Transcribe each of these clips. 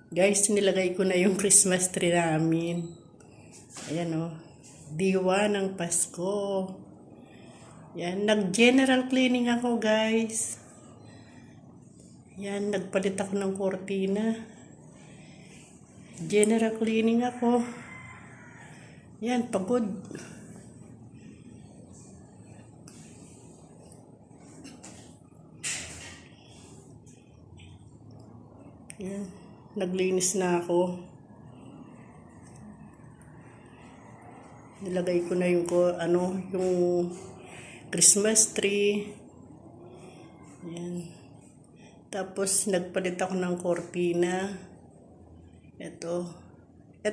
Guys, nilagay ko na yung Christmas tree namin. Ayan o. Diwa ng Pasko. Yan. Nag-general cleaning ako, guys. Yan. Nagpalit ako ng kortina. General cleaning ako. Yan. Pagod. Yan. Naglinis na ako. Nilagay ko na yung Christmas tree. Yan. Tapos nagpalit ako ng kortina. Ito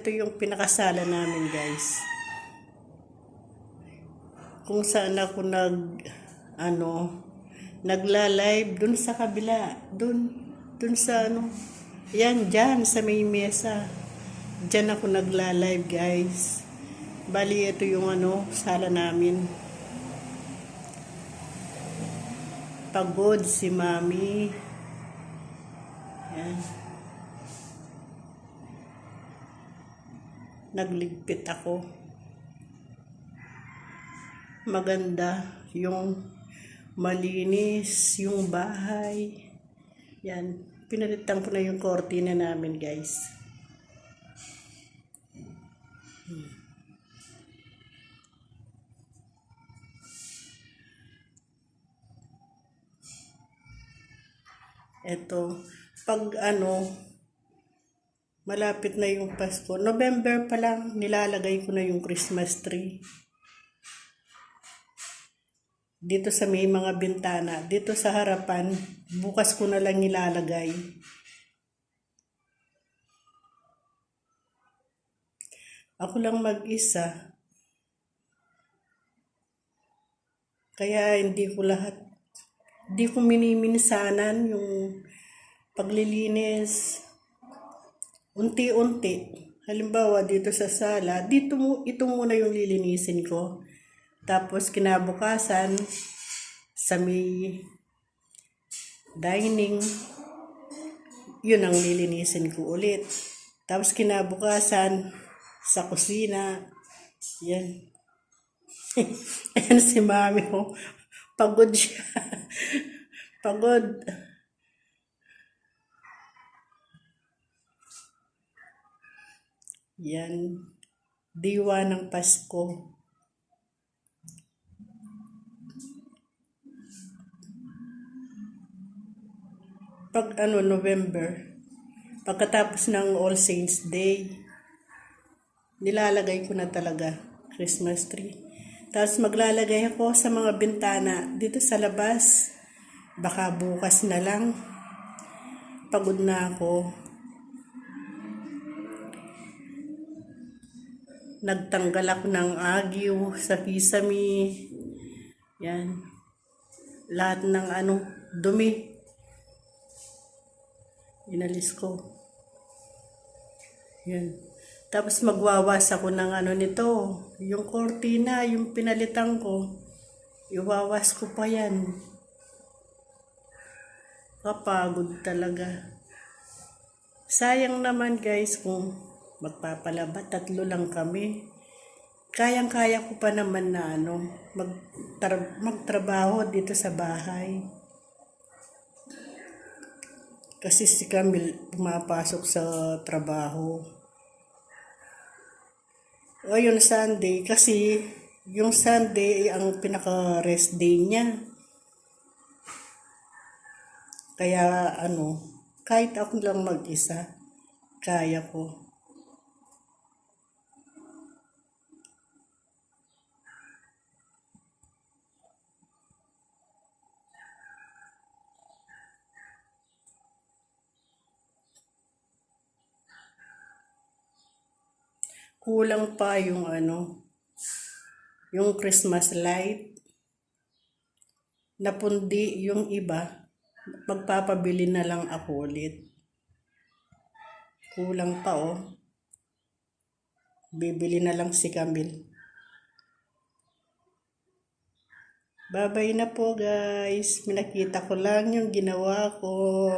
yung pinakasala namin, guys. Kung saan ako nagla-live dun sa kabila, dun sa yan, dyan, sa may mesa. Dyan ako nagla-live, guys. Bali, ito yung sala namin. Pagod si Mami. Yan. Nagligpit ako. Maganda yung malinis yung bahay. Yan. Pinalitan ko na yung kortina namin, guys. Ito, pag malapit na yung Pasko, November pa lang, nilalagay ko na yung Christmas tree. Dito sa may mga bintana, dito sa harapan, bukas ko na lang nilalagay. Ako lang mag-isa. Kaya hindi ko miniminsanan yung paglilinis. Unti-unti. Halimbawa, dito sa sala, ito muna yung lilinisin ko. Tapos, kinabukasan, sa may dining, yun ang lilinisin ko ulit. Tapos, kinabukasan, sa kusina, yan. Ayan si Mami ko. Pagod siya. Pagod. Yan. Diwa ng Pasko. Pag November, pagkatapos ng All Saints Day, nilalagay ko na talaga Christmas tree. Tapos maglalagay ako sa mga bintana dito sa labas. Baka bukas na lang. Pagod na ako. Nagtanggal ako ng agyo sa kisame. Yan. Lahat ng dumi. Inalis ko. Yan. Tapos magwawas ako ng nito. Yung kortina, yung pinalitan ko. Iwawas ko pa yan. Kapagod talaga. Sayang naman, guys, kung magpapalaba. 3 lang kami. Kayang-kaya ko pa naman na magtrabaho dito sa bahay. Kasi si Camille pumapasok sa trabaho. O yun, Sunday. Kasi yung Sunday ang pinaka-rest day niya. Kaya kahit ako lang mag-isa, kaya ko. Kulang pa yung yung Christmas light. Napundi yung iba. Magpapabili na lang ako ulit. Kulang pa Bibili na lang si Camille. Bye-bye na po, guys. Minakita ko lang yung ginawa ko.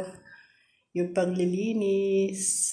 Yung paglilinis.